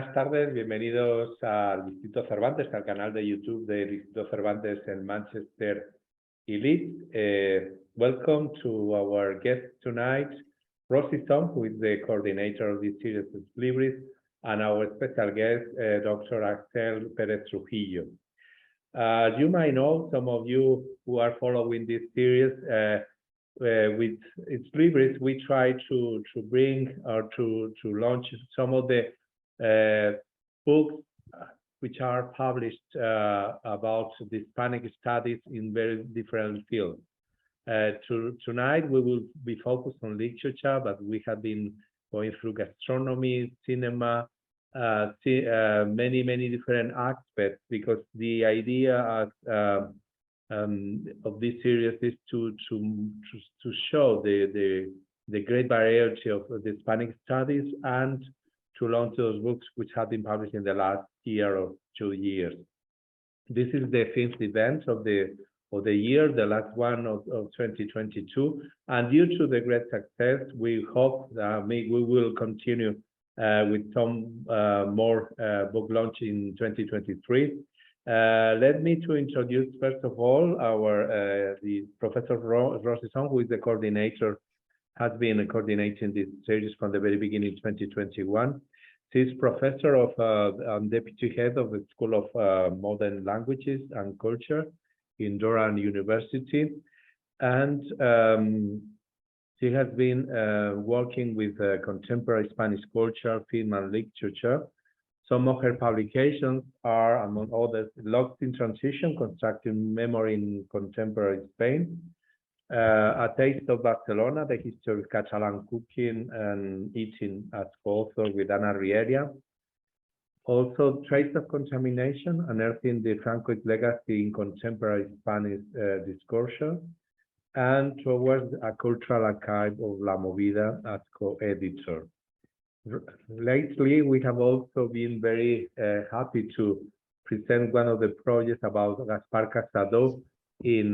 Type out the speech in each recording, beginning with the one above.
Buenas tardes, bienvenidos al Instituto Cervantes, al canal de YouTube del Instituto Cervantes en Manchester y Leeds. Welcome to our guest tonight, Rosi, who is the coordinator of this series of Libris, and our special guest, Dr. Axel Pérez Trujillo. You might know, some of you who are following this series, with its Libris, we try to bring or to launch some of the books which are published about the Hispanic studies in very different fields. Tonight we will be focused on literature, but we have been going through gastronomy, cinema, many different aspects, because the idea of this series is to show the great variety of the Hispanic studies and to launch those books which have been published in the last year or 2 years. This is the 5th event of the year, the last one of 2022, and due to the great success, we hope that we will continue with some more book launch in 2023. Let me to introduce first of all the Professor Rosi, who is the coordinator, has been coordinating this series from the very beginning, 2021. She's professor of and deputy head of the School of Modern Languages and Culture in Durham University, and she has been working with contemporary Spanish culture, film, and literature. Some of her publications are, among others, Lost in Transition, Constructing Memory in Contemporary Spain, A Taste of Barcelona, The History of Catalan Cooking and Eating as co-author with Ana Riera. Also, Trace of Contamination, Unearthing the Francoist Legacy in Contemporary Spanish Discourse, and Towards a Cultural Archive of La Movida as co-editor. Lately, we have also been very happy to present one of the projects about Gaspar Casado in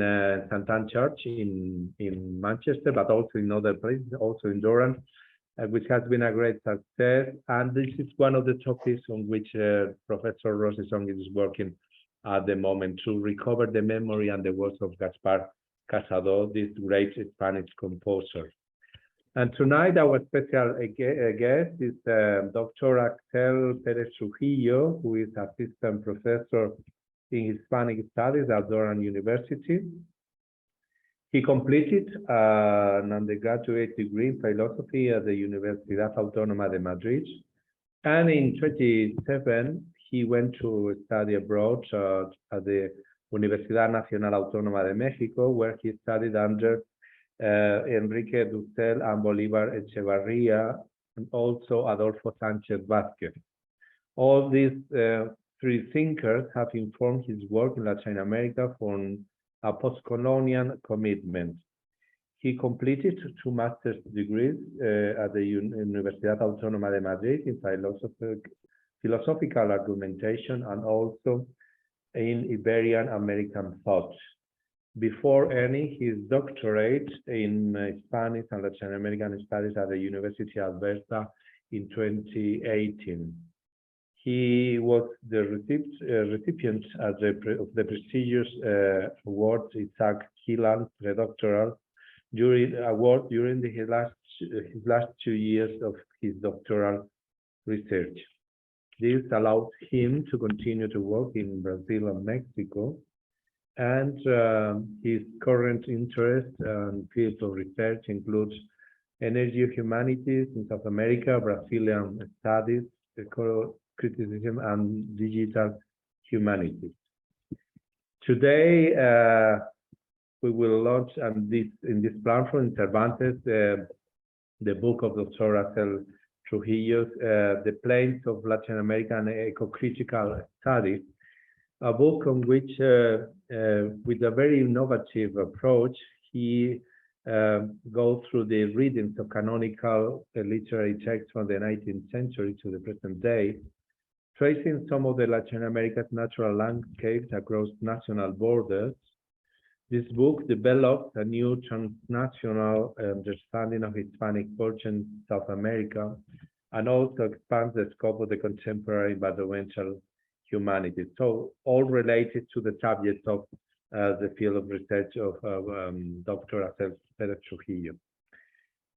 St. Anne Church in Manchester, but also in other places, also in Durham, which has been a great success. And this is one of the topics on which Professor Rosi is working at the moment, to recover the memory and the works of Gaspar Casado, this great Spanish composer. And tonight, our special guest is Dr. Axel Pérez Trujillo, who is assistant professor in Hispanic Studies at Durham University. He completed an undergraduate degree in philosophy at the Universidad Autónoma de Madrid. And in 2007, he went to study abroad at the Universidad Nacional Autónoma de Mexico, where he studied under Enrique Dussel and Bolívar Echevarría, and also Adolfo Sánchez Vázquez. All these three thinkers have informed his work in Latin America from a post-colonial commitment. He completed 2 master's degrees at the Universidad Autónoma de Madrid in philosophical argumentation and also in Iberian American thought, before earning his doctorate in Spanish and Latin American studies at the University of Alberta in 2018. He was the recipient of the prestigious award Isaac Gillan Predatory award during his last 2 years of his doctoral research. This allowed him to continue to work in Brazil and Mexico, and his current interest and fields of research includes energy humanities in South America, Brazilian studies, Ecocriticism, and digital humanities. Today, we will launch in this platform in Cervantes the book of Dr. Axel Trujillo, The Plains of Latin American Ecocritical Studies, a book on which, with a very innovative approach, he goes through the readings of canonical literary texts from the 19th century to the present day, tracing some of the Latin America's natural landscapes across national borders. This book develops a new transnational understanding of Hispanic culture in South America and also expands the scope of the contemporary environmental humanities. So all related to the subject of the field of research of Dr. Axel Pérez Trujillo.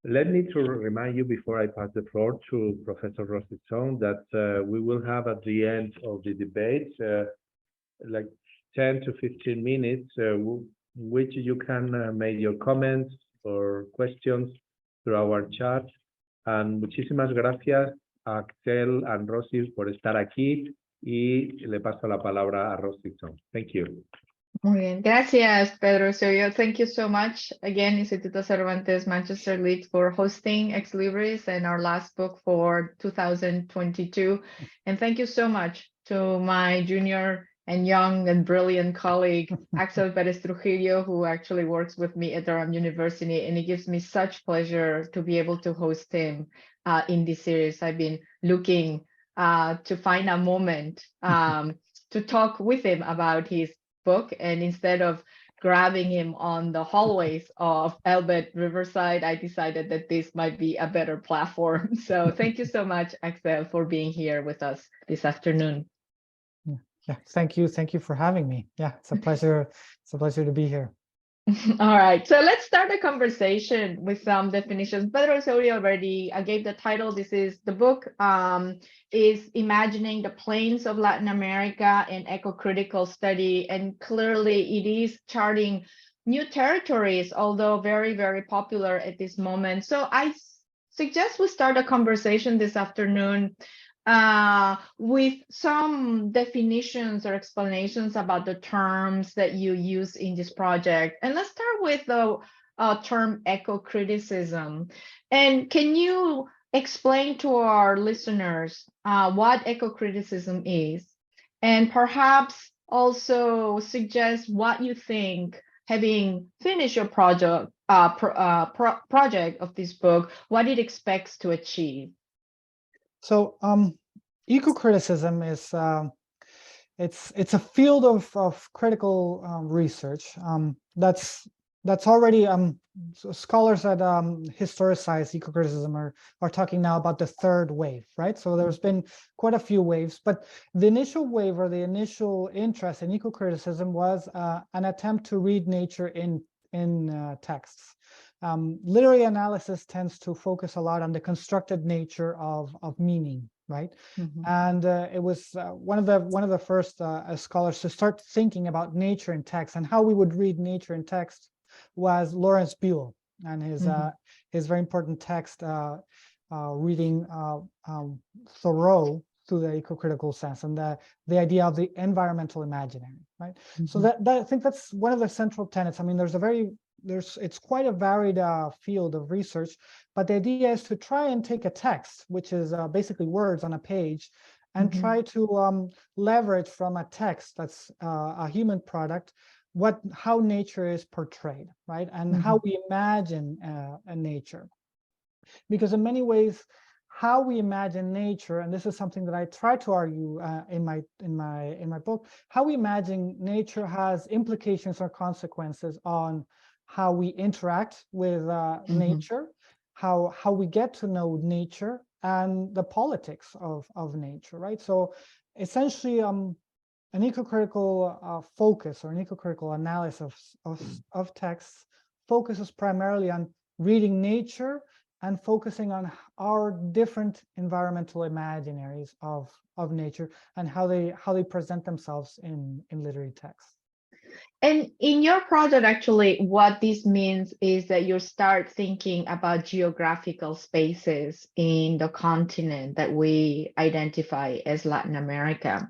Let me to remind you before I pass the floor to Professor Rosi that we will have at the end of the debate like 10 to 15 minutes, which you can make your comments or questions through our chat. And muchísimas gracias a Axel and Rosi por estar aquí y le paso la palabra a Rosi. Thank you. Muy bien, gracias, Pedro Osorio. Thank you so much again, Instituto Cervantes Manchester Leeds, for hosting Ex Libris and our last book for 2022. And thank you so much to my junior and young and brilliant colleague, Axel Pérez Trujillo, who actually works with me at Durham University. And it gives me such pleasure to be able to host him in this series. I've been looking to find a moment to talk with him about his book, and instead of grabbing him on the hallways of Albert Riverside, I decided that this might be a better platform. So thank you so much, Axel, for being here with us this afternoon. Yeah, thank you for having me. Yeah, it's a pleasure. It's a pleasure to be here. All right, so let's start the conversation with some definitions. Pedro Osorio already gave the title. This is the book is Imagining the Plains of Latin America, an ecocritical study, and clearly it is charting new territories, although very, very popular at this moment. So I suggest we start a conversation this afternoon with some definitions or explanations about the terms that you use in this project. And let's start with the term ecocriticism. And can you explain to our listeners what ecocriticism is? And perhaps also suggest what you think, having finished your project of this book, what it expects to achieve. So ecocriticism is it's a field of critical research that's already scholars that historicize ecocriticism are talking now about the third wave, right? So there's been quite a few waves, but the initial wave or the initial interest in ecocriticism was an attempt to read nature in texts. Literary analysis tends to focus a lot on the constructed nature of meaning, right? Mm-hmm. And it was one of the first scholars to start thinking about nature in text and how we would read nature in text was Lawrence Buell and his very important text reading Thoreau through the ecocritical sense and the idea of the environmental imaginary, right? Mm-hmm. So that I think that's one of the central tenets. I mean, it's quite a varied field of research, but the idea is to try and take a text, which is basically words on a page, and try to leverage from a text that's a human product, how nature is portrayed, right? And how we imagine nature. Because in many ways, how we imagine nature, and this is something that I try to argue in my book, how we imagine nature has implications or consequences on how we interact with nature, how we get to know nature, and the politics of nature, right? So essentially, an ecocritical focus or an ecocritical analysis of texts focuses primarily on reading nature and focusing on our different environmental imaginaries of nature and how they present themselves in literary texts. And in your project, actually, what this means is that you start thinking about geographical spaces in the continent that we identify as Latin America.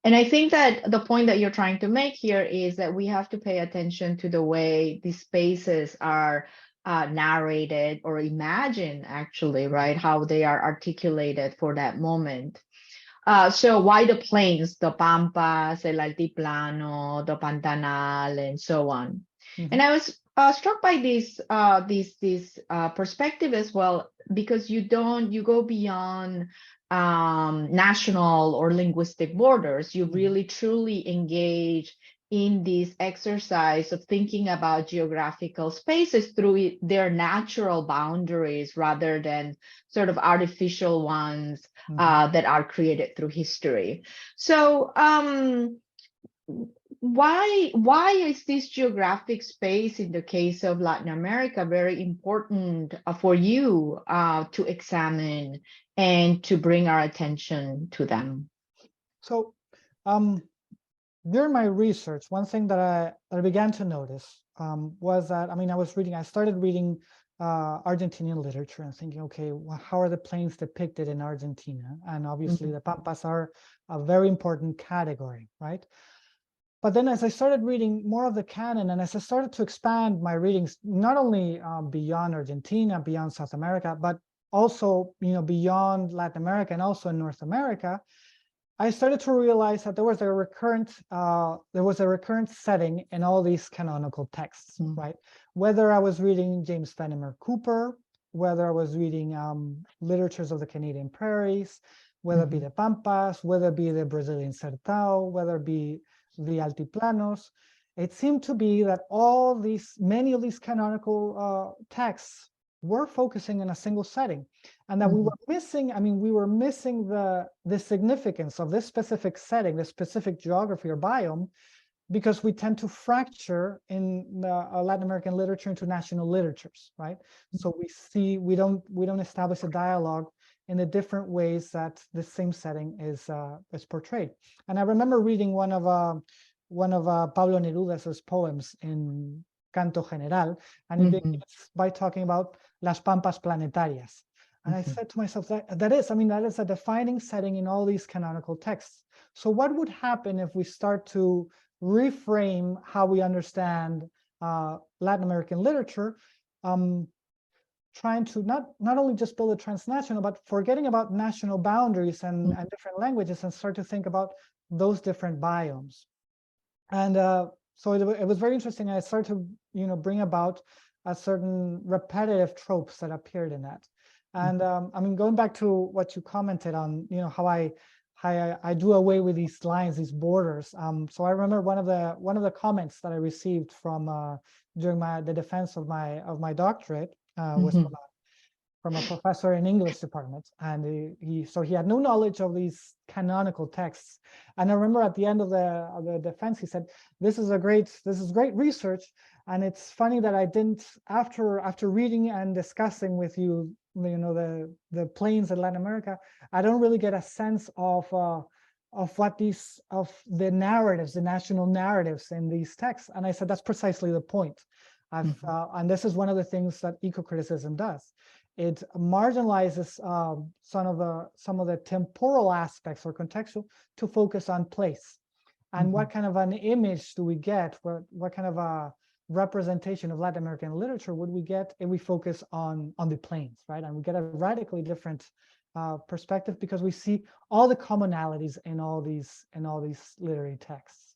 And I think that the point that you're trying to make here is that we have to pay attention to the way these spaces are narrated or imagined, actually, right? How they are articulated for that moment. So why the plains, the Pampas, el Altiplano, the Pantanal, and so on. And I was struck by this perspective as well, because you go beyond national or linguistic borders. You really truly engage in this exercise of thinking about geographical spaces through their natural boundaries rather than sort of artificial ones that are created through history. So why is this geographic space in the case of Latin America very important for you to examine and to bring our attention to them? So during my research, one thing that I began to notice was that, I started reading Argentinian literature and thinking, okay, well, how are the plains depicted in Argentina? And obviously the Pampas are a very important category, right? But then as I started reading more of the canon, and as I started to expand my readings, not only beyond Argentina, beyond South America, but also, beyond Latin America and also in North America, I started to realize that there was a recurrent setting in all these canonical texts, right? Whether I was reading James Fenimore Cooper, whether I was reading literatures of the Canadian prairies, whether it be the Pampas, whether it be the Brazilian Sertão, whether it be the Altiplanos, it seemed to be that many of these canonical texts were focusing in a single setting, and that we were missing, the significance of this specific setting, this specific geography or biome, because we tend to fracture in Latin American literature into national literatures, right? So we don't establish a dialogue in the different ways that the same setting is portrayed. And I remember reading one of Pablo Neruda's poems in Canto General, and it begins by talking about Las Pampas Planetarias. And I said to myself, that is a defining setting in all these canonical texts. So what would happen if we start to reframe how we understand Latin American literature, trying to not only just build a transnational, but forgetting about national boundaries and different languages, and start to think about those different biomes. And so it was very interesting. I started to bring about a certain repetitive tropes that appeared in that. And going back to what you commented on, how I do away with these lines, these borders. So I remember one of the comments that I received from during the defense of my doctorate was from a professor in English department, and he had no knowledge of these canonical texts. And I remember at the end of the defense, he said, "This is great research, and it's funny that I didn't, after reading and discussing with you, the plains in Latin America, I don't really get a sense of the narratives, the national narratives in these texts." And I said, that's precisely the point. And this is one of the things that eco-criticism does. It marginalizes some of the temporal aspects or contextual to focus on place. And what kind of an image do we get? What kind of a representation of Latin American literature would we get if we focus on the plains, right? And we get a radically different perspective, because we see all the commonalities in all these literary texts.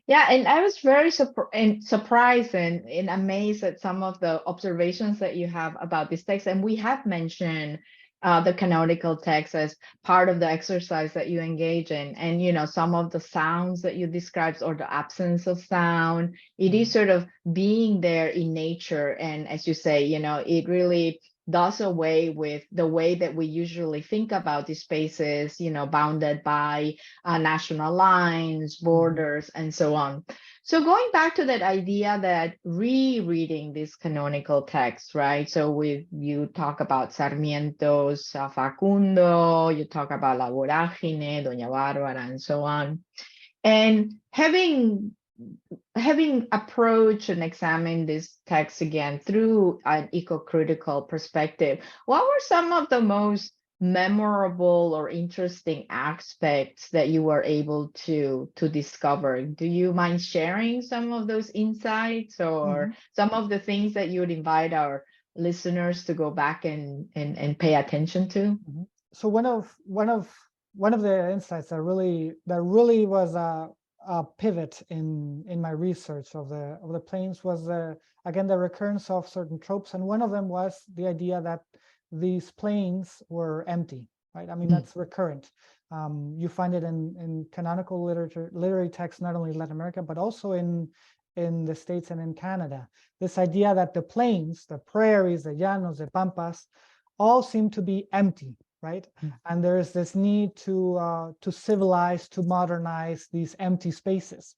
Yeah, and I was very surprised and amazed at some of the observations that you have about this text. And we have mentioned the canonical text as part of the exercise that you engage in. And, some of the sounds that you described, or the absence of sound, it is sort of being there in nature. And as you say, it really does away with the way that we usually think about these spaces, bounded by national lines, borders, and so on. So going back to that idea that rereading these canonical texts, right? So you talk about Sarmiento's Facundo, you talk about La Vorágine, Doña Bárbara, and so on. And having approached and examined this text again through an eco-critical perspective, what were some of the most memorable or interesting aspects that you were able to discover? Do you mind sharing some of those insights, or some of the things that you would invite our listeners to go back and pay attention to? So one of the insights that really was a pivot in my research of the plains was again the recurrence of certain tropes, and one of them was the idea that these plains were empty, right? That's recurrent. You find it in canonical literary texts, not only in Latin America, but also in the States and in Canada. This idea that the plains, the prairies, the llanos, the pampas, all seem to be empty, right? And there is this need to civilize, to modernize these empty spaces.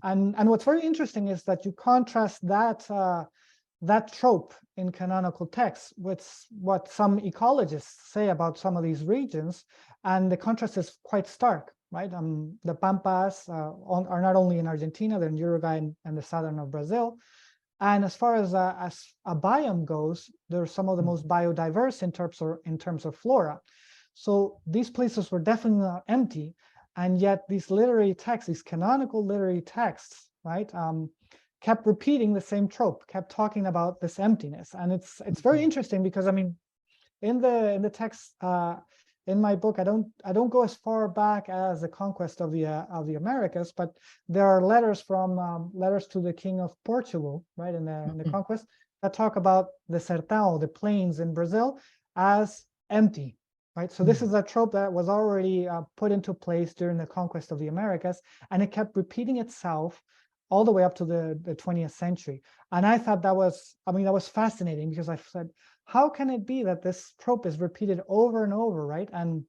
And what's very interesting is that you contrast that trope in canonical texts with what some ecologists say about some of these regions, and the contrast is quite stark, right? The pampas are not only in Argentina, they're in Uruguay and the southern of Brazil. And as far as a biome goes, they're some of the most biodiverse in terms of flora. So these places were definitely not empty, and yet these literary texts, these canonical literary texts, right, kept repeating the same trope, kept talking about this emptiness. And it's very interesting because, I mean, in the text in my book, I don't go as far back as the conquest of the Americas, but there are letters to the King of Portugal, right, in the conquest, that talk about the sertão, the plains in Brazil, as empty, right? So this is a trope that was already put into place during the conquest of the Americas, and it kept repeating itself all the way up to the 20th century. And I thought that was fascinating, because I said, how can it be that this trope is repeated over and over, right? And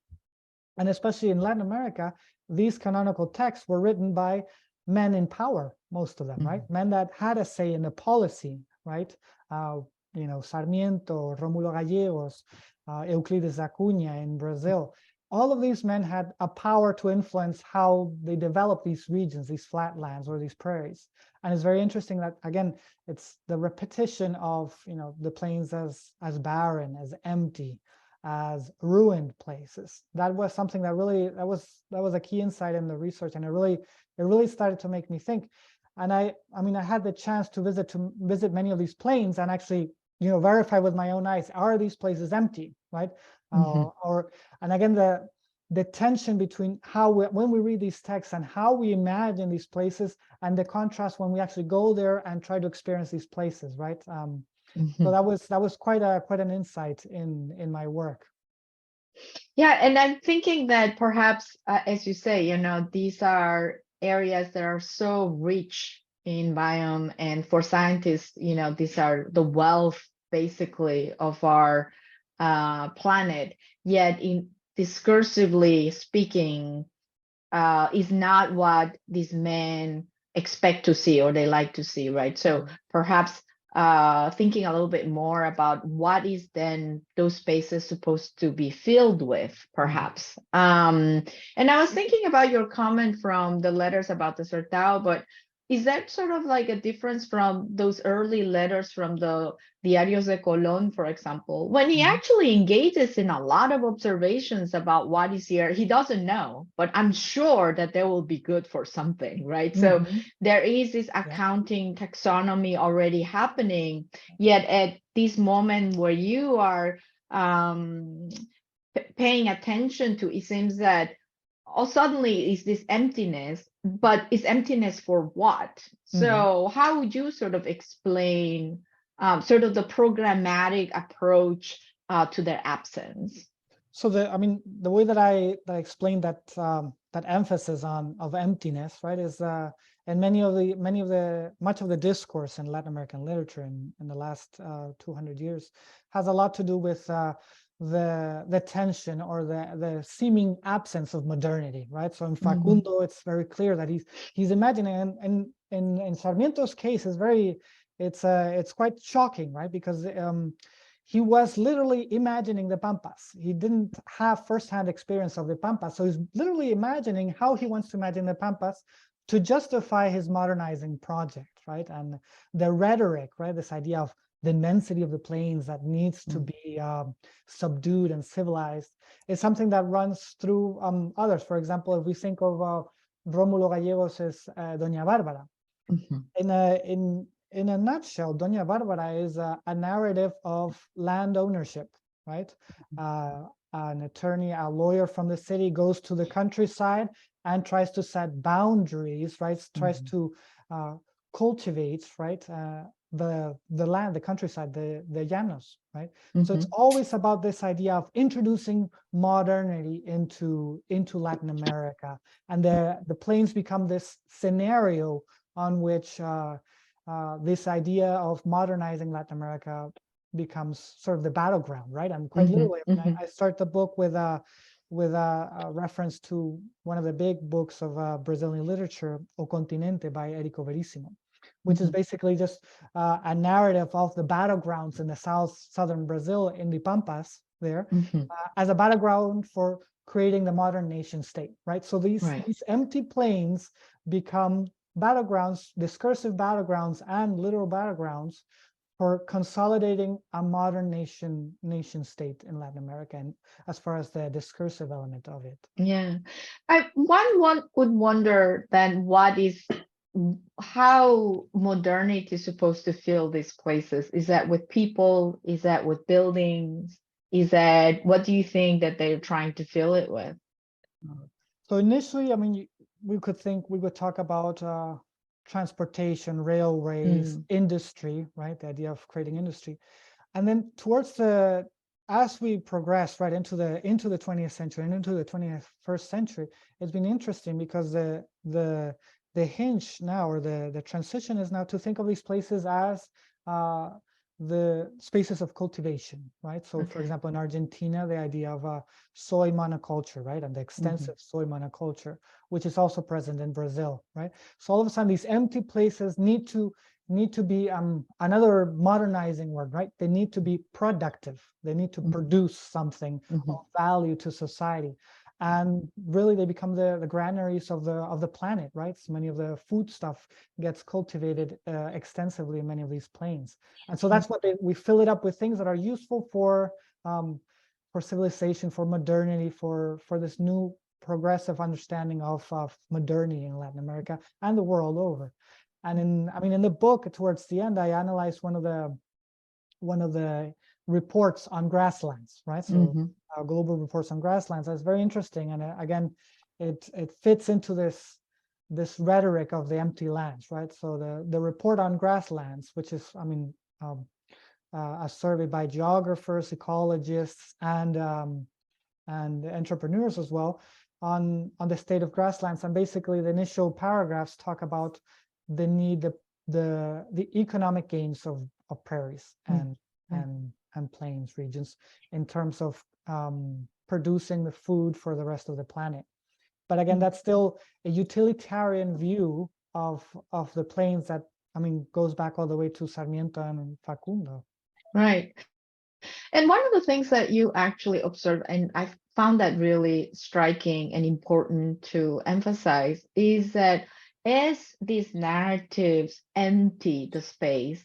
especially in Latin America, these canonical texts were written by men in power, most of them, right? Men that had a say in the policy, right? Sarmiento, Rómulo Gallegos, Euclides da Cunha in Brazil. All of these men had a power to influence how they develop these regions, these flatlands or these prairies. And it's very interesting that, again, it's the repetition of, the plains as barren, as empty, as ruined places. That was something that was a key insight in the research, and it really started to make me think. And I had the chance to visit many of these plains and actually, verify with my own eyes, are these places empty, right? And again, the tension between when we read these texts and how we imagine these places, and the contrast when we actually go there and try to experience these places, right? So that was quite an insight in my work. Yeah, and I'm thinking that perhaps, as you say, these are areas that are so rich in biome, and for scientists, these are the wealth basically of our planet, yet in discursively speaking is not what these men expect to see or they like to see, right? So perhaps thinking a little bit more about what is then those spaces supposed to be filled with, perhaps. And I was thinking about your comment from the letters about the Sertão, but is that sort of like a difference from those early letters from the Diarios de Colón, for example, when he actually engages in a lot of observations about what is here? He doesn't know, but I'm sure that they will be good for something, right? So there is this accounting taxonomy already happening, yet at this moment where you are paying attention to, it seems that suddenly is this emptiness, but is emptiness for what? So how would you sort of explain sort of the programmatic approach to their absence? So the way that I explained that emphasis of emptiness, right, is and much of the discourse in Latin American literature in the last 200 years has a lot to do with the tension or the seeming absence of modernity, right? So in Facundo, it's very clear that he's imagining, and in Sarmiento's case, it's quite shocking, right? Because he was literally imagining the pampas. He didn't have firsthand experience of the pampas, so he's literally imagining how he wants to imagine the pampas to justify his modernizing project, right? And the rhetoric, right? This idea of the immensity of the plains that needs to be subdued and civilized is something that runs through others. For example, if we think of Rómulo Gallegos' Doña Bárbara, in a nutshell, Doña Bárbara is a narrative of land ownership, right? An attorney, a lawyer from the city goes to the countryside and tries to set boundaries, right? Tries to cultivate, right? the land, the countryside, the llanos, right? So it's Mhm. always about this idea of introducing modernity into Latin America, and the plains become this scenario on which this idea of modernizing Latin America becomes sort of the battleground, right? And quite Mhm, literally, I mean, mhm. I start the book with a reference to one of the big books of Brazilian literature, O Continente by Érico Veríssimo, which is Mhm. basically just a narrative of the battlegrounds in the southern Brazil, in the Pampas there, Mhm. as a battleground for creating the modern nation state, right? So Right. these empty plains become battlegrounds, discursive battlegrounds and literal battlegrounds for consolidating a modern nation state in Latin America, and as far as the discursive element of it. Yeah. One would wonder then how modernity is supposed to fill these places. Is that with people? Is that with buildings? Is that, what do you think that they're trying to fill it with? So initially, I mean, we would talk about transportation, railways, Mm. industry, right? The idea of creating industry. And then as we progress right into the 20th century and into the 21st century, it's been interesting because the hinge now, or the transition, is now to think of these places as the spaces of cultivation, right? So for Okay. example, in Argentina, the idea of soy monoculture, right? And the extensive soy monoculture, which is also present in Brazil, right? So all of a sudden, these empty places need to be another modernizing word, right? They need to be productive. They need to produce something Mhm. of value to society, and really they become the granaries of the planet, right? So many of the food stuff gets cultivated extensively in many of these plains, and so that's what we fill it up with, things that are useful for civilization, for modernity, for this new progressive understanding of modernity in Latin America and the world over. And in the book, towards the end, I analyzed one of the reports on grasslands, right? So Mhm. global reports on grasslands. That's very interesting, and again, it fits into this rhetoric of the empty lands, right? So the report on grasslands, which is, a survey by geographers, ecologists, and entrepreneurs as well, on the state of grasslands. And basically, the initial paragraphs talk about the need, the economic gains of prairies and plains regions in terms of producing the food for the rest of the planet. But again, that's still a utilitarian view of the plains that, goes back all the way to Sarmiento and Facundo. Right. And one of the things that you actually observe, and I found that really striking and important to emphasize, is that as these narratives empty the space,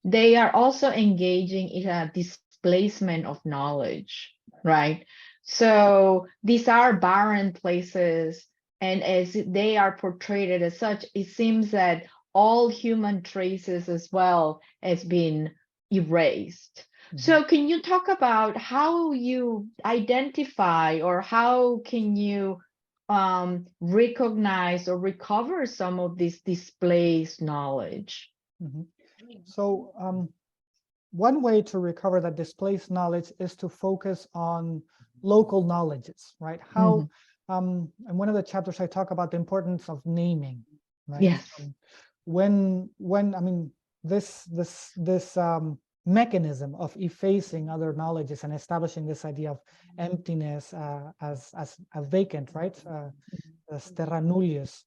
they are also engaging in a displacement of knowledge, right? So these are barren places, and as they are portrayed as such, it seems that all human traces as well has been erased. So can you talk about how you identify, or how can you recognize or recover some of this displaced knowledge? So one way to recover that displaced knowledge is to focus on local knowledges, right? How in one of the chapters I talk about the importance of naming, right? Yes. When this mechanism of effacing other knowledges and establishing this idea of emptiness as a vacant, right? As terra nullius,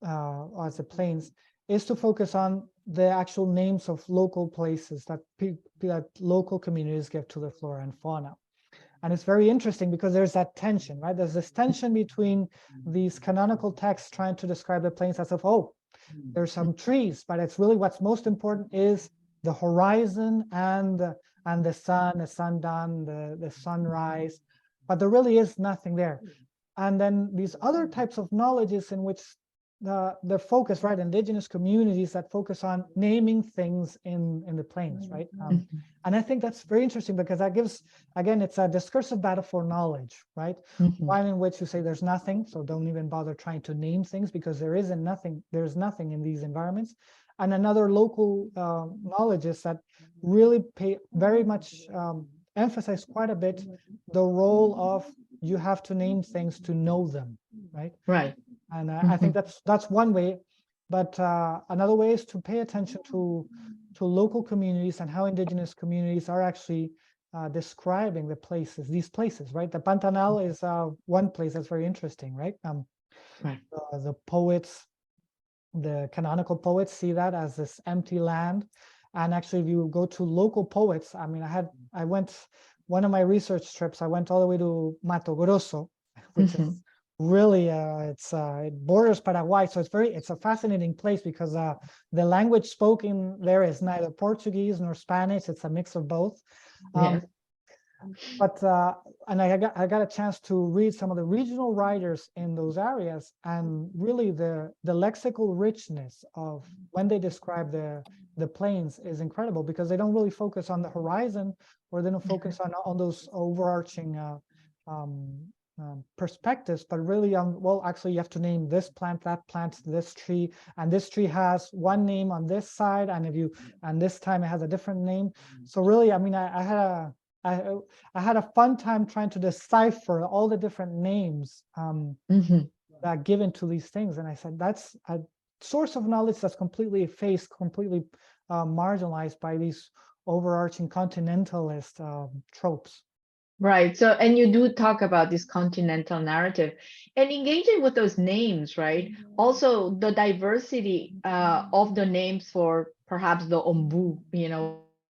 as the plains, is to focus on the actual names of local places that local communities give to the flora and fauna. And it's very interesting because there's that tension, right? There's this tension between these canonical texts trying to describe the plains as if, oh, there's some trees, but it's really what's most important is the horizon and the sun, the sundown, the sunrise, but there really is nothing there. And then these other types of knowledges in which the focus, right? Indigenous communities that focus on naming things in the plains, right? And I think that's very interesting because that gives, again, it's a discursive battle for knowledge, right? One in which you say there's nothing, so don't even bother trying to name things because there's nothing in these environments. And another local knowledge is that really pay very much emphasize quite a bit the role of you have to name things to know them, right? Right. And I think that's one way, but another way is to pay attention to local communities and how indigenous communities are actually describing these places, right? The Pantanal is one place that's very interesting, right? Right. The poets, the canonical poets see that as this empty land. And actually, if you go to local poets, I mean, I went, one of my research trips, I went all the way to Mato Grosso, which is really, it borders Paraguay. So it's a fascinating place because the language spoken there is neither Portuguese nor Spanish. It's a mix of both. But and I got a chance to read some of the regional writers in those areas, and really the lexical richness of when they describe the plains is incredible because they don't really focus on the horizon, or they don't focus on those overarching perspectives, but really on, well, actually you have to name this plant, that plant, this tree, and this tree has one name on this side, and this time it has a different name. So really, I mean, I had a fun time trying to decipher all the different names that are given to these things. And I said, that's a source of knowledge that's completely effaced, completely marginalized by these overarching continentalist tropes. Right. So, and you do talk about this continental narrative and engaging with those names, right? Also, the diversity of the names for perhaps the ombu,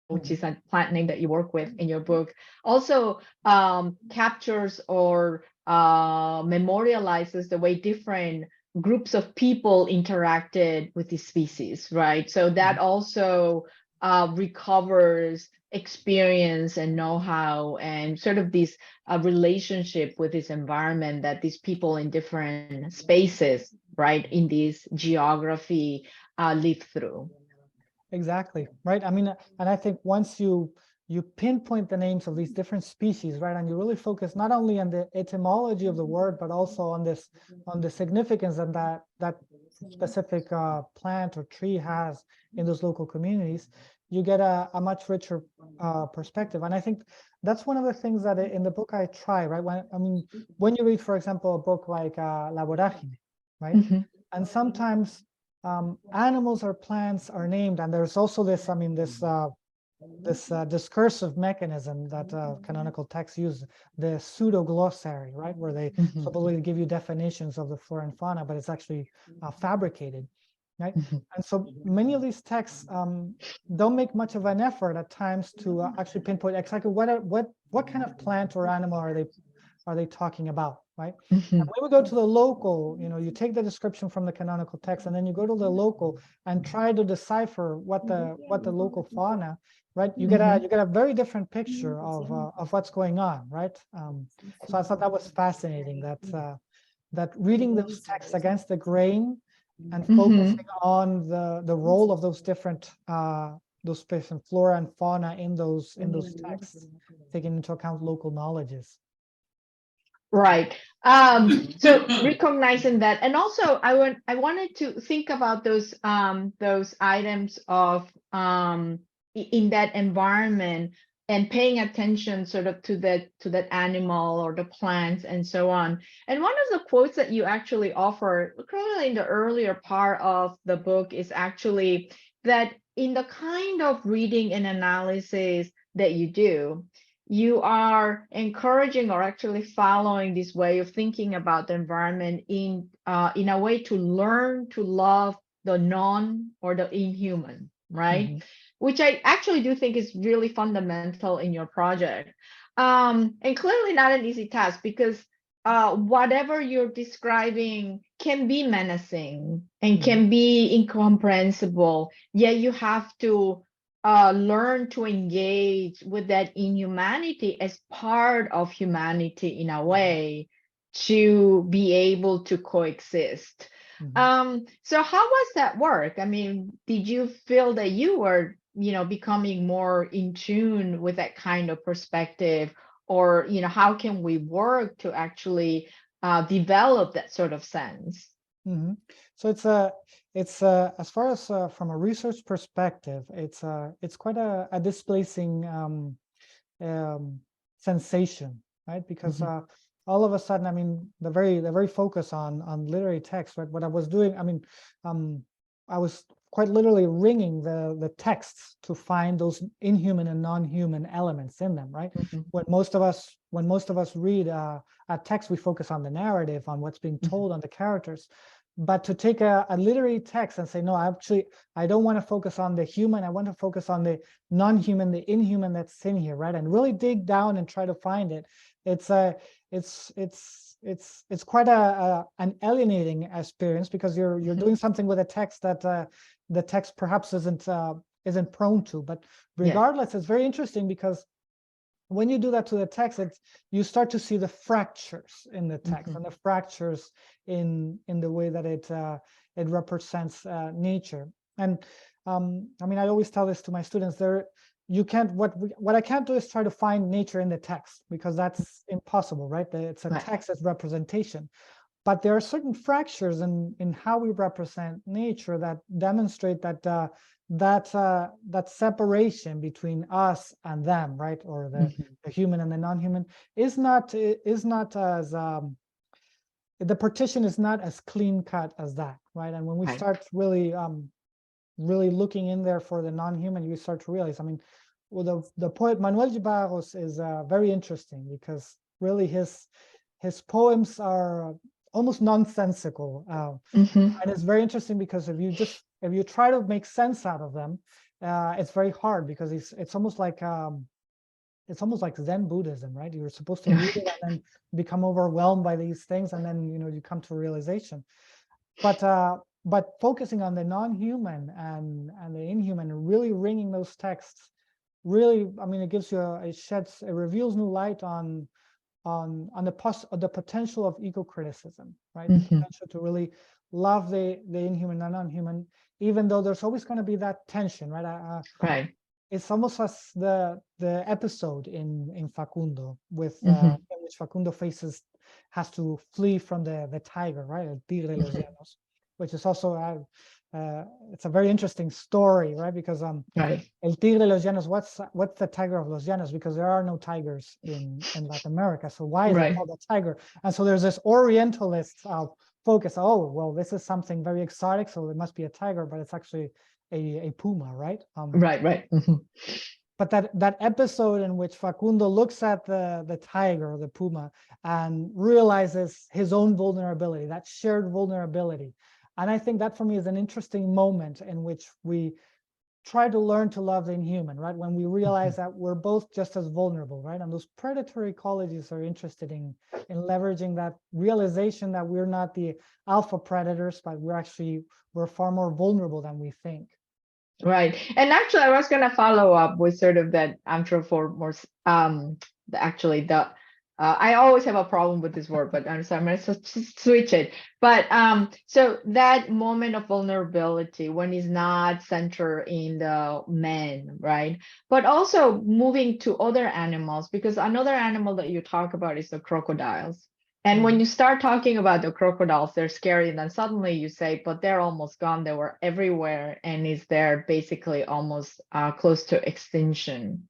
which is a plant name that you work with in your book, also captures or memorializes the way different groups of people interacted with these species, right? So that also recovers experience and know-how and sort of this relationship with this environment that these people in different spaces, right, in this geography live through. Exactly, right? I mean, and I think once you pinpoint the names of these different species, right, and you really focus not only on the etymology of the word, but also on the significance that that specific plant or tree has in those local communities, you get a much richer perspective. And I think that's one of the things that in the book I try, right? When you read, for example, a book like La Voragine, right? And sometimes animals or plants are named, and there's also this, this discursive mechanism that canonical texts use, the pseudo-glossary, right, where they supposedly give you definitions of the flora and fauna, but it's actually fabricated, right? And so many of these texts don't make much of an effort at times to actually pinpoint exactly what kind of plant or animal are they talking about, right? And when we go to the local, you take the description from the canonical text, and then you go to the local and try to decipher what the local fauna, right? You get a very different picture of what's going on, right? So I thought that was fascinating, that reading those texts against the grain and focusing on the role of those different flora and fauna in those texts, taking into account local knowledges. Right. So recognizing that, and also I wanted to think about those items of in that environment and paying attention sort of to that animal or the plants and so on. And one of the quotes that you actually offer clearly in the earlier part of the book is actually that in the kind of reading and analysis that you do, you are encouraging or actually following this way of thinking about the environment in a way to learn to love the non or the inhuman, right? Which I actually do think is really fundamental in your project. And clearly not an easy task, because whatever you're describing can be menacing and can be incomprehensible, yet you have to learn to engage with that inhumanity as part of humanity in a way, to be able to coexist. Mhm. So how was that work? I mean, did you feel that you were, becoming more in tune with that kind of perspective, or, how can we work to actually develop that sort of sense? Mhm. So it's as far as from a research perspective, it's quite a displacing sensation, right? Because all of a sudden, I mean, the very focus on literary text, right? What I was doing, I mean, I was quite literally wringing the texts to find those inhuman and non-human elements in them, right? When most of us read a text, we focus on the narrative, on what's being told, on the characters. But to take a literary text and say, no, actually, I don't want to focus on the human. I want to focus on the non-human, the inhuman that's in here, right? And really dig down and try to find it. It's quite an alienating experience, because you're doing something with a text that the text perhaps isn't prone to. But regardless, it's very interesting, because when you do that to the text, you start to see the fractures in the text and the fractures in the way that it represents nature. And I mean, I always tell this to my students: what I can't do is try to find nature in the text, because that's impossible, right? It's a text as representation. But there are certain fractures in how we represent nature that demonstrate that that separation between us and them, right, or the human and the non-human, is not as the partition is not as clean cut as that, right? And when we start really looking in there for the non-human, you start to realize, I mean, well, the poet Manuel de Barros is very interesting, because really his poems are almost nonsensical, and it's very interesting, because if you try to make sense out of them, it's very hard, because it's almost like Zen Buddhism, right? You're supposed to read it and then become overwhelmed by these things, and then you come to realization. But focusing on the non-human and the inhuman, and really wringing those texts, really, I mean, it gives you it reveals new light on the potential of eco-criticism, right? The potential to really love the inhuman and non-human, even though there's always going to be that tension, right? It's almost as the episode in Facundo, with in which Facundo has to flee from the tiger, right? El Tigre de los Llanos, which is also it's a very interesting story, right? Because El Tigre de los Llanos, what's the tiger of los Llanos? Because there are no tigers in Latin America, so why is it called a tiger? And so there's this Orientalist focus. Oh, well, this is something very exotic, so it must be a tiger, but it's actually a puma, right? But that episode in which Facundo looks at the tiger or the puma and realizes his own vulnerability, that shared vulnerability. And I think that for me is an interesting moment in which we try to learn to love the inhuman, right? When we realize that we're both just as vulnerable, right? And those predatory ecologies are interested in leveraging that realization that we're not the alpha predators, but we're far more vulnerable than we think. Right. And actually, I was going to follow up with sort of that anthropomorph, I always have a problem with this word, but I'm going to switch it. But so that moment of vulnerability, when it's not centered in the man, right? But also moving to other animals, because another animal that you talk about is the crocodiles. And when you start talking about the crocodiles, they're scary. And then suddenly you say, but they're almost gone. They were everywhere. And they're basically almost close to extinction.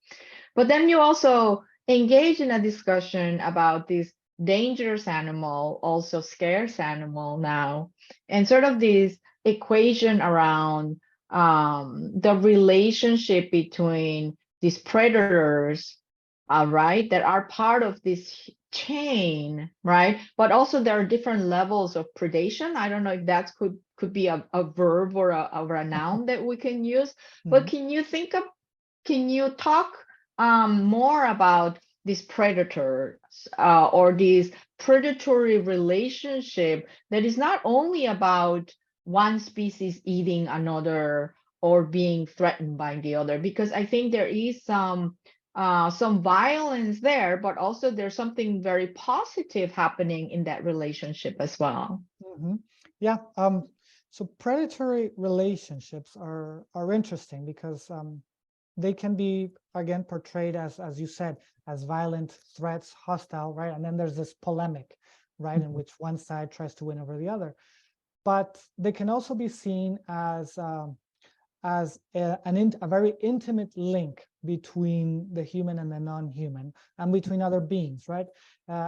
But then you also engage in a discussion about this dangerous animal, also scarce animal now, and sort of this equation around the relationship between these predators, right, that are part of this chain, right? But also there are different levels of predation. I don't know if that could be a verb or a noun that we can use. But can you talk more about these predators or this predatory relationship that is not only about one species eating another or being threatened by the other? Because I think there is some some violence there, but also there's something very positive happening in that relationship as well. Yeah. So predatory relationships are interesting because they can be, again, portrayed as you said, as violent threats, hostile, right? And then there's this polemic, right, in which one side tries to win over the other. But they can also be seen as a very intimate link between the human and the non-human, and between other beings, right?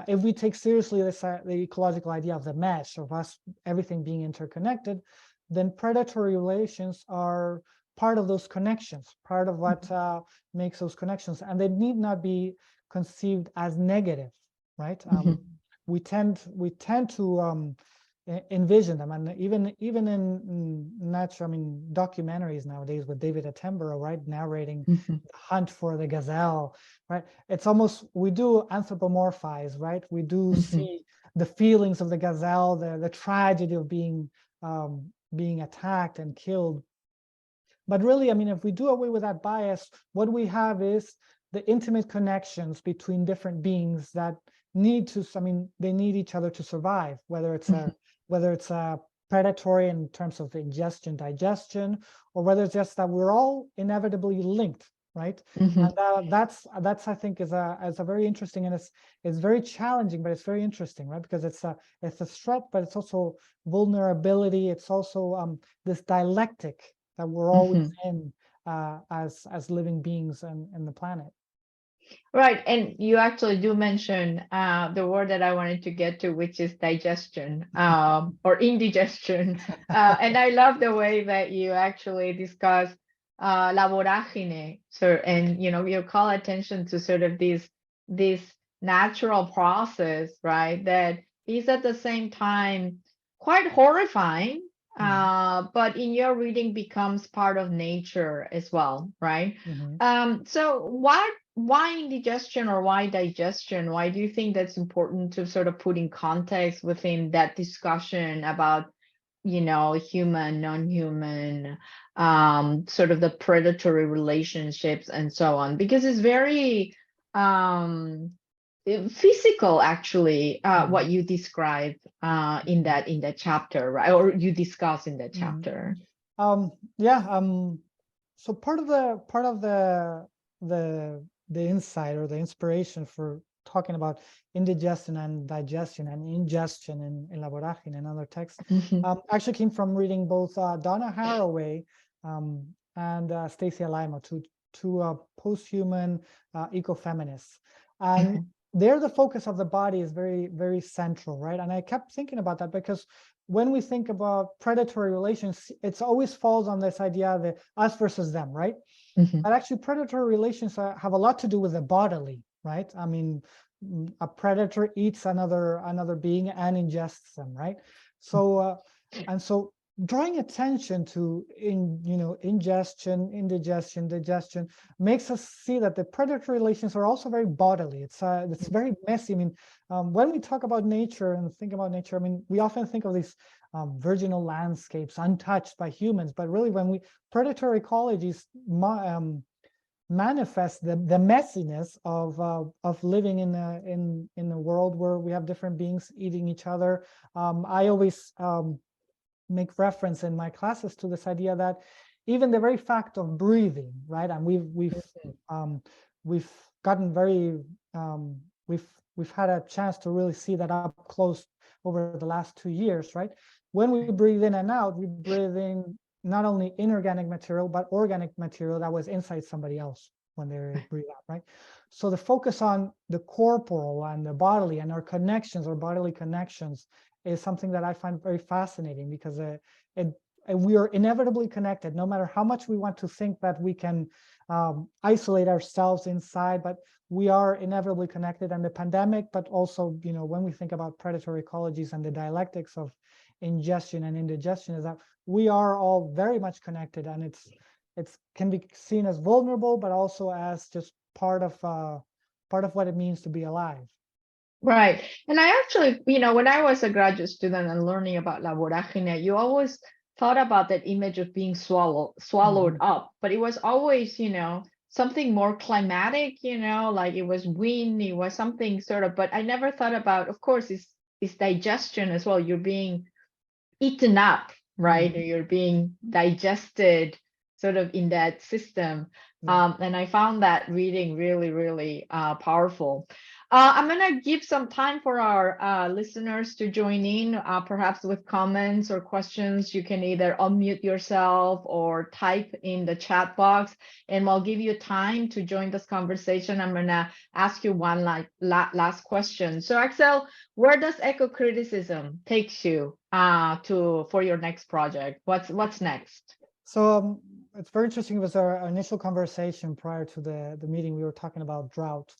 If we take seriously the ecological idea of the mesh, of us, everything being interconnected, then predatory relations are part of those connections, part of what makes those connections, and they need not be conceived as negative, right? We tend to envision them, and even in natural, documentaries nowadays with David Attenborough, right, narrating the hunt for the gazelle, right? It's almost, we do anthropomorphize, right? We do see the feelings of the gazelle, the tragedy of being attacked and killed. But really, if we do away with that bias, what we have is the intimate connections between different beings that need to, they need each other to survive, whether it's a predatory in terms of ingestion, digestion, or whether it's just that we're all inevitably linked, right? And that's I think is a very interesting, and it's very challenging, but it's very interesting, right? Because it's a threat, but it's also vulnerability. It's also this dialectic that we're always in as living beings in the planet. Right, and you actually do mention the word that I wanted to get to, which is digestion, or indigestion. And I love the way that you actually discuss la vorágine, and you call attention to sort of this natural process, right? That is at the same time quite horrifying, but in your reading becomes part of nature as well, right? So why indigestion, or why digestion? Why do you think that's important to sort of put in context within that discussion about, human, non-human, sort of the predatory relationships and so on? Because it's very physical, actually, what you describe in that chapter, right? Or you discuss in that chapter. So part of the insight or the inspiration for talking about indigestion and digestion and ingestion in La Vorágine and other texts actually came from reading both Donna Haraway and Stacy Alaimo, two post-human ecofeminists. And there the focus of the body is very, very central, right? And I kept thinking about that because when we think about predatory relations, it always falls on this idea of the us versus them, right? But actually predatory relations have a lot to do with the bodily, right? A predator eats another being and ingests them, right? So so drawing attention to ingestion, indigestion, digestion makes us see that the predatory relations are also very bodily. It's very messy. When we talk about nature and think about nature, we often think of these virginal landscapes untouched by humans, but really when predatory ecologies manifest the messiness of living in a world where we have different beings eating each other. I always make reference in my classes to this idea that even the very fact of breathing, right? And we've gotten very we've had a chance to really see that up close over the last 2 years, right? When we breathe in and out, we breathe in not only inorganic material, but organic material that was inside somebody else when they breathe out, right? So the focus on the corporal and the bodily and our connections, our bodily connections, is something that I find very fascinating because we are inevitably connected, no matter how much we want to think that we can isolate ourselves inside, but we are inevitably connected. And the pandemic, but also, when we think about predatory ecologies and the dialectics of ingestion and indigestion, is that we are all very much connected, and it can be seen as vulnerable, but also as just part of what it means to be alive. Right. And I actually, when I was a graduate student and learning about La Vorágine, you always thought about that image of being swallowed up, but it was always, something more climatic, like it was wind, it was something sort of, but I never thought about, of course, it's digestion as well. You're being eaten up, right? Or you're being digested sort of in that system. And I found that reading really, really powerful. I'm going to give some time for our listeners to join in, perhaps with comments or questions. You can either unmute yourself or type in the chat box, and I'll give you time to join this conversation. I'm going to ask you one last question. So Axel, where does eco-criticism take you for your next project? What's next? So it's very interesting. It was our initial conversation prior to the meeting. We were talking about drought.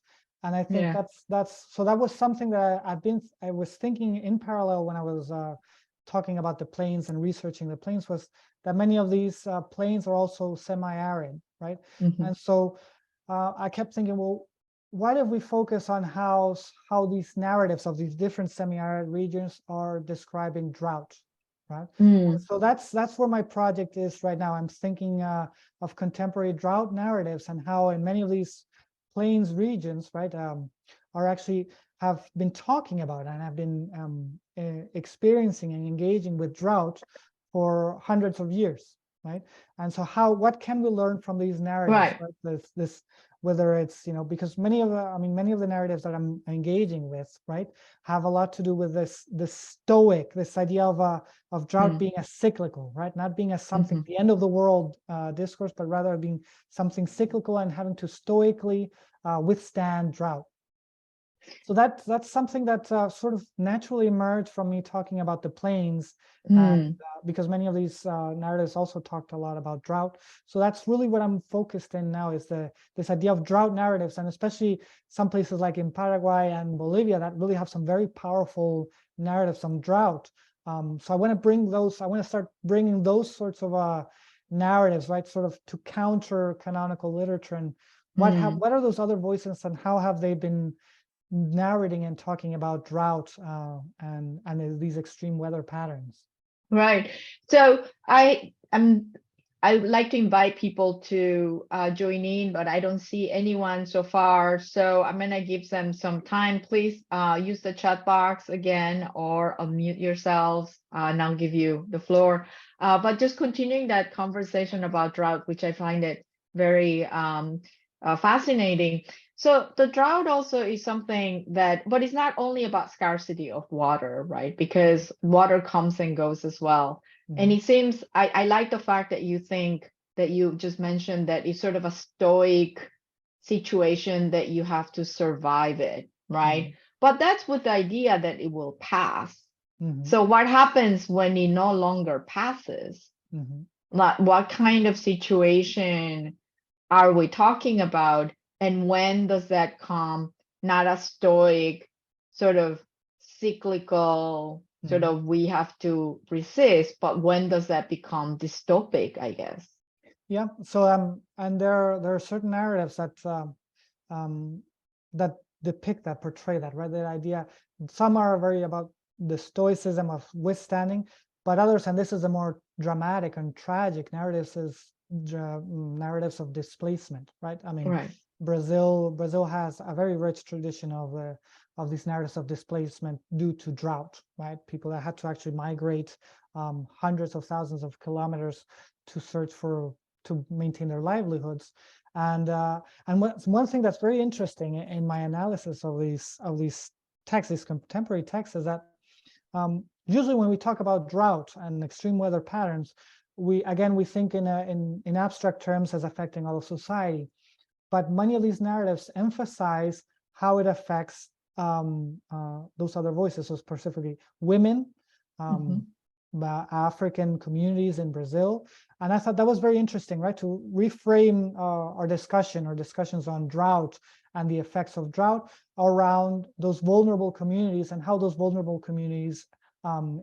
And I think that was something that I was thinking in parallel when I was talking about the plains and researching the plains, was that many of these plains are also semi-arid, right? And so I kept thinking, well, why don't we focus on how these narratives of these different semi-arid regions are describing drought, right? So that's where my project is right now. I'm thinking of contemporary drought narratives and how in many of these plains regions, right, have been talking about and have been experiencing and engaging with drought for hundreds of years, right? And so what can we learn from these narratives? Right? This whether it's, because many of the narratives that I'm engaging with, right, have a lot to do with this stoic, this idea of drought being a cyclical, right, not being a something the end of the world discourse, but rather being something cyclical and having to stoically withstand drought. So that's something that sort of naturally emerged from me talking about the plains, and, because many of these narratives also talked a lot about drought. So that's really what I'm focused in now, is this idea of drought narratives, and especially some places like in Paraguay and Bolivia that really have some very powerful narratives on drought. So I want to start bringing those sorts of narratives, right, sort of to counter canonical literature, and what are those other voices and how have they been narrating and talking about drought and these extreme weather patterns. Right. So I would like to invite people to join in, but I don't see anyone so far. So I'm going to give them some time. Please use the chat box again or unmute yourselves, and I'll give you the floor. But just continuing that conversation about drought, which I find it very fascinating. So the drought also is something but it's not only about scarcity of water, right? Because water comes and goes as well. And it seems, I like the fact that you think that you just mentioned that it's sort of a stoic situation that you have to survive it, right? But that's with the idea that it will pass. So what happens when it no longer passes? Like, what kind of situation are we talking about? And when does that come? Not a stoic, sort of cyclical, sort of we have to resist, but when does that become dystopic, I guess? Yeah. So and there are certain narratives that that depict that, portray that, right? That idea. Some are very about the stoicism of withstanding, but others, and this is a more dramatic and tragic narratives, is narratives of displacement, right? I mean, Brazil has a very rich tradition of these narratives of displacement due to drought, right? People that had to actually migrate hundreds of thousands of kilometers to maintain their livelihoods. And one thing that's very interesting in my analysis of these texts, these contemporary texts, is that usually when we talk about drought and extreme weather patterns, we think in abstract terms as affecting all of society. But many of these narratives emphasize how it affects those other voices, so specifically women, African communities in Brazil. And I thought that was very interesting, right? To reframe our discussions on drought and the effects of drought around those vulnerable communities and how those vulnerable communities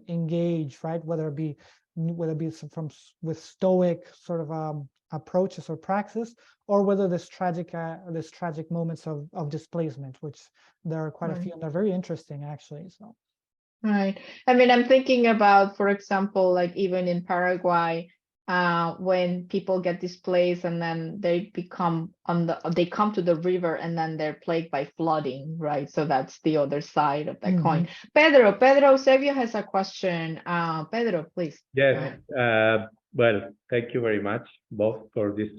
engage, right? Whether it be with stoic sort of approaches or praxis, or whether this tragic moments of displacement, which there are quite a few, and they're very interesting actually. So right. I mean, I'm thinking about, for example, like even in Paraguay, when people get displaced and then they come to the river and then they're plagued by flooding, right? So that's the other side of that coin. Pedro Eusebio has a question. Pedro, please. Yes. Well, thank you very much, both, for this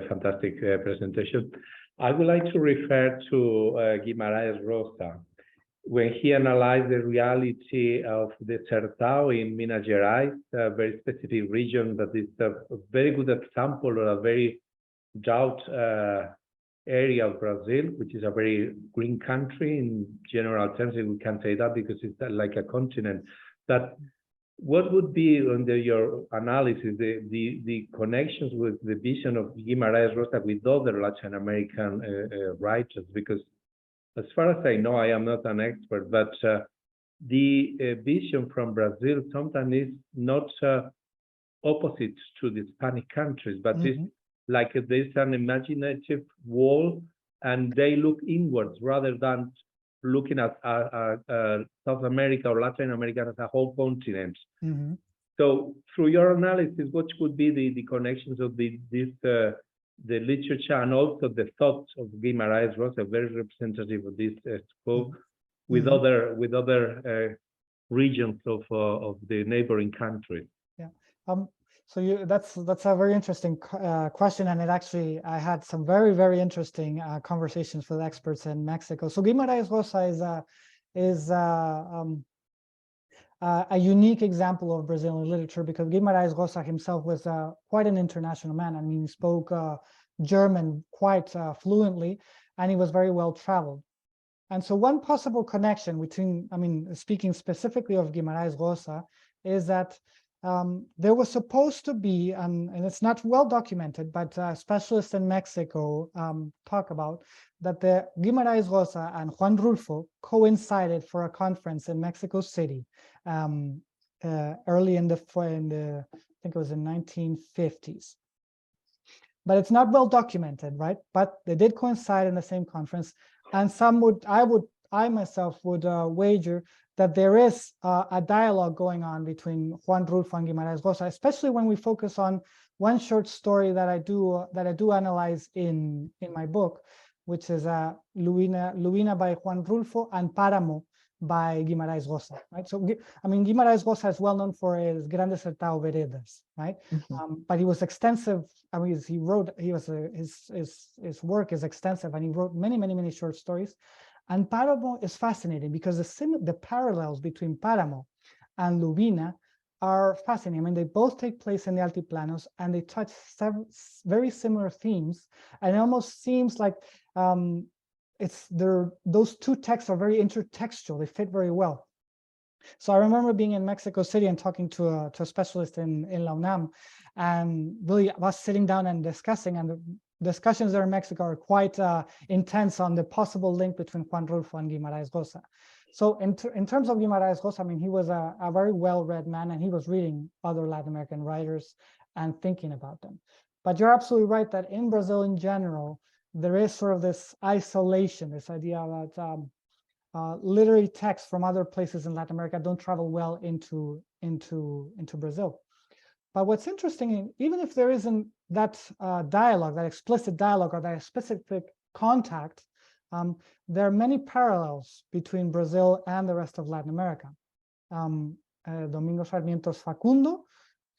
fantastic presentation. I would like to refer to Guimarães Rosa, when he analyzed the reality of the Sertão in Minas Gerais, a very specific region that is a very good example of a very drought area of Brazil, which is a very green country in general terms. We can say that because it's like a continent. That what would be, under your analysis, the connections with the vision of Guimarães Rosa with other Latin American writers? Because as far as I know, I am not an expert, but the vision from Brazil sometimes is not opposite to the Hispanic countries, but it's like there's an imaginative wall and they look inwards rather than looking at South America or Latin America as a whole continent. So through your analysis, what could be the connections of the literature and also the thoughts of Guimarães Rosa, very representative of this scope, with other regions of the neighboring countries? Yeah. So that's a very interesting question, and I had some very interesting conversations with experts in Mexico. So Guimarães Rosa is a unique example of Brazilian literature, because Guimarães Rosa himself was quite an international man. I mean, he spoke German quite fluently, and he was very well traveled. And so one possible connection between, I mean, speaking specifically of Guimarães Rosa, is that there was supposed to be, and it's not well documented, but specialists in Mexico talk about that the Guimarães Rosa and Juan Rulfo coincided for a conference in Mexico City early in the I think it was in 1950s. But it's not well documented, right? But they did coincide in the same conference, and I myself would wager that there is a dialogue going on between Juan Rulfo and Guimarães Rosa, especially when we focus on one short story that I do analyze in my book, which is Luina by Juan Rulfo and Páramo by Guimarães Rosa, right? So, I mean, Guimarães Rosa is well known for his Grandes Sertão Veredas, right? But he was extensive. I mean, his work is extensive, and he wrote many short stories. And Páramo is fascinating because the parallels between Páramo and Luina are fascinating. I mean, they both take place in the Altiplanos, and they touch very similar themes. And it almost seems like those two texts are very intertextual. They fit very well. So I remember being in Mexico City and talking to a specialist in La UNAM, and really us sitting down and discussing, and the discussions there in Mexico are quite intense on the possible link between Juan Rulfo and Guimarães Rosa. So in terms of Guimarães Rosa, I mean, he was a very well-read man, and he was reading other Latin American writers and thinking about them. But you're absolutely right that in Brazil in general, there is sort of this isolation, this idea that literary texts from other places in Latin America don't travel well into Brazil. But what's interesting, even if there isn't that dialogue, that explicit dialogue, or that specific contact, there are many parallels between Brazil and the rest of Latin America. Domingo Sarmiento's Facundo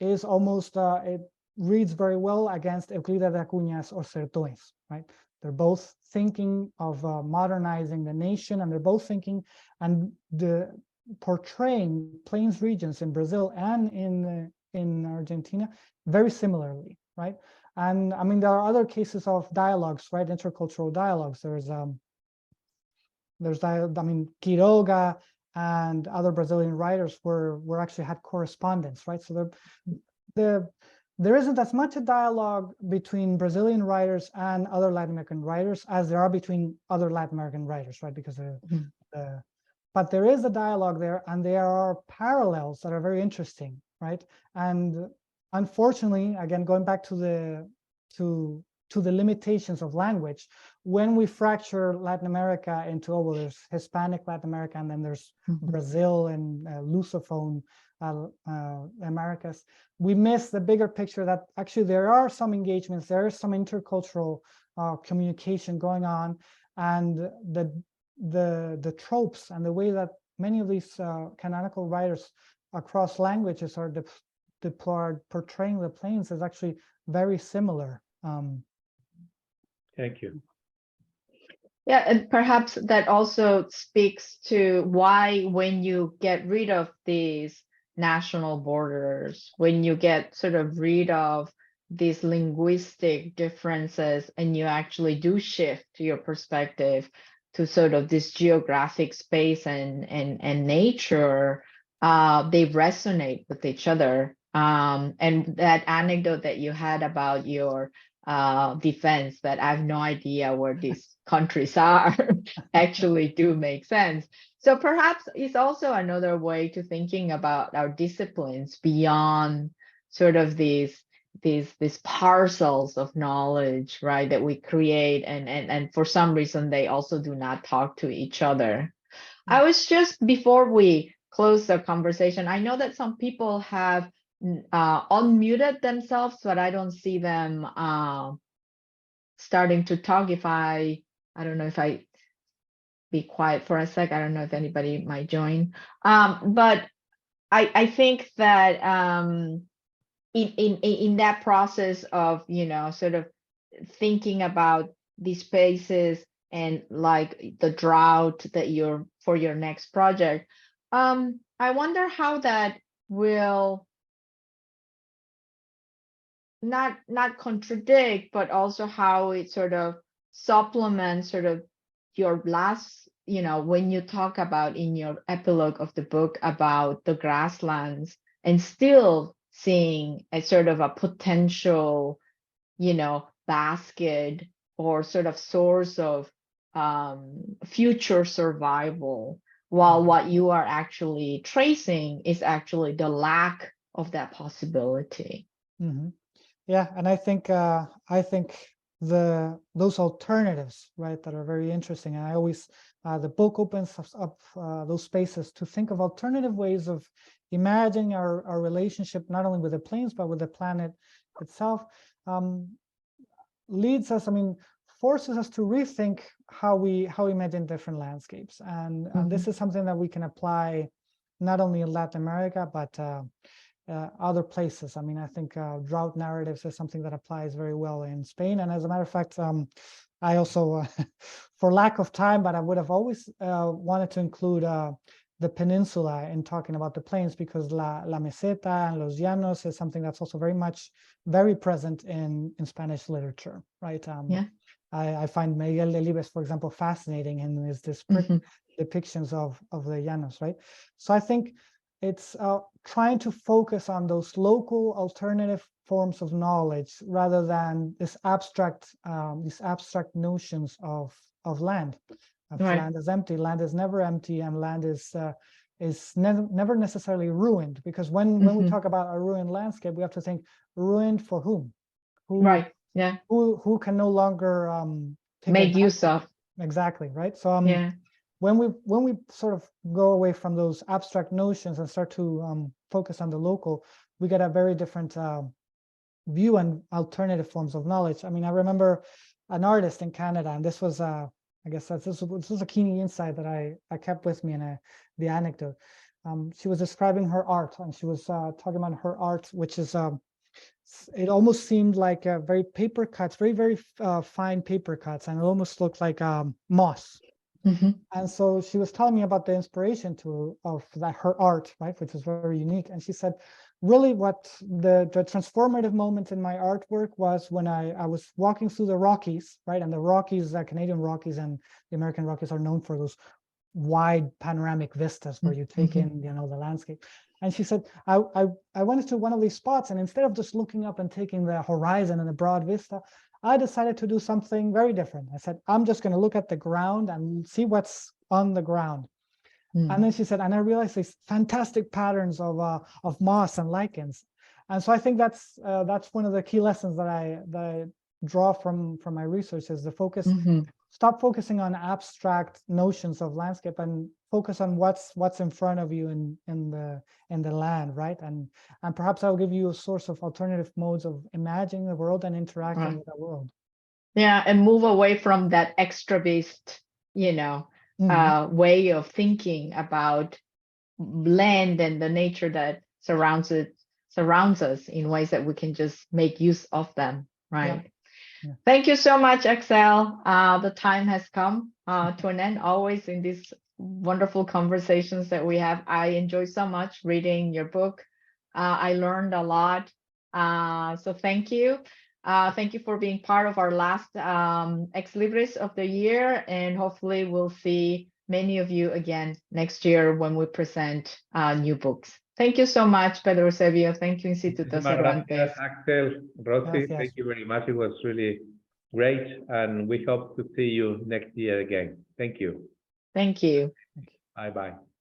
is almost, it reads very well against Euclida de Acuña's Os Sertões, right? They're both thinking of modernizing the nation, and they're both thinking and portraying plains regions in Brazil and in Argentina very similarly, right? And I mean, there are other cases of dialogues, right? Intercultural dialogues. There's Quiroga and other Brazilian writers were actually had correspondence, right? So there isn't as much a dialogue between Brazilian writers and other Latin American writers as there are between other Latin American writers, right? Because but there is a dialogue there, and there are parallels that are very interesting, right? And unfortunately, again, going back to to the limitations of language. When we fracture Latin America into, oh, well, there's Hispanic Latin America, and then there's Brazil and Lusophone Americas, we miss the bigger picture that actually there are some engagements, there is some intercultural communication going on, and the tropes and the way that many of these canonical writers across languages are deployed portraying the plains is actually very similar. Thank you. Yeah, and perhaps that also speaks to why, when you get rid of these national borders, when you get sort of rid of these linguistic differences, and you actually do shift your perspective to sort of this geographic space and nature, they resonate with each other. And that anecdote that you had about your defense, that I have no idea where these countries are, actually do make sense. So perhaps it's also another way to thinking about our disciplines beyond sort of these parcels of knowledge, right, that we create, and for some reason they also do not talk to each other. I was just, before we close the conversation, I know that some people have unmuted themselves, but I don't see them starting to talk. I don't know if I be quiet for a sec, I don't know if anybody might join. But I think that in that process of, you know, sort of thinking about these spaces and like the drought that you're for your next project, I wonder how that will not contradict, but also how it sort of supplements sort of your last, you know, when you talk about in your epilogue of the book about the grasslands, and still seeing a sort of a potential, you know, basket or sort of source of future survival, while what you are actually tracing is actually the lack of that possibility. Mm-hmm. Yeah, and I think those alternatives, right, that are very interesting. And I always the book opens up those spaces to think of alternative ways of imagining our relationship not only with the plains but with the planet itself. Leads us, I mean, forces us to rethink how we imagine different landscapes, and this is something that we can apply not only in Latin America but other places. I mean, I think drought narratives is something that applies very well in Spain. And as a matter of fact, I also, for lack of time, but I would have always wanted to include the peninsula in talking about the plains, because la meseta and los llanos is something that's also very present in Spanish literature, right? Yeah. I find Miguel Delibes, for example, fascinating in his depictions of the llanos, right? So I think it's trying to focus on those local alternative forms of knowledge rather than these abstract notions of land. Right. Land is empty. Land is never empty, and land is never necessarily ruined. Because when we talk about a ruined landscape, we have to think ruined for whom? Right. Yeah. Who can no longer make use of. Exactly. Right. So yeah. When we sort of go away from those abstract notions and start to focus on the local, we get a very different view and alternative forms of knowledge. I mean, I remember an artist in Canada, and this was, I guess this was a keen insight that I kept with me in the anecdote. She was describing her art, and she was talking about her art, which is, it almost seemed like very paper cuts, very fine paper cuts, and it almost looked like moss. And so she was telling me about the inspiration of her art, right, which was very unique. And she said, really, what the transformative moment in my artwork was when I was walking through the Rockies, right, and the Rockies, the Canadian Rockies and the American Rockies are known for those wide panoramic vistas where you take in, you know, the landscape. And she said, I went to one of these spots, and instead of just looking up and taking the horizon and the broad vista, I decided to do something very different. I said, I'm just going to look at the ground and see what's on the ground. And then she said, and I realized these fantastic patterns of moss and lichens. And so I think that's one of the key lessons that I draw from my research is the focus. Mhm. Stop focusing on abstract notions of landscape and focus on what's in front of you in the land, right? And perhaps I'll give you a source of alternative modes of imagining the world and interacting Right. with the world. Yeah, and move away from that extravist, you know, way of thinking about land and the nature that surrounds us in ways that we can just make use of them, right? Yeah. Thank you so much, Axel. The time has come to an end. Always in these wonderful conversations that we have, I enjoy so much reading your book. I learned a lot. So thank you. Thank you for being part of our last Ex Libris of the year, and hopefully we'll see many of you again next year when we present new books. Thank you so much, Pedro Eusebio. Thank you, Instituto Cervantes. Gracias, Axel, Rosi, Gracias. thank you very much. It was really great, and we hope to see you next year again. Thank you. Thank you. Bye-bye.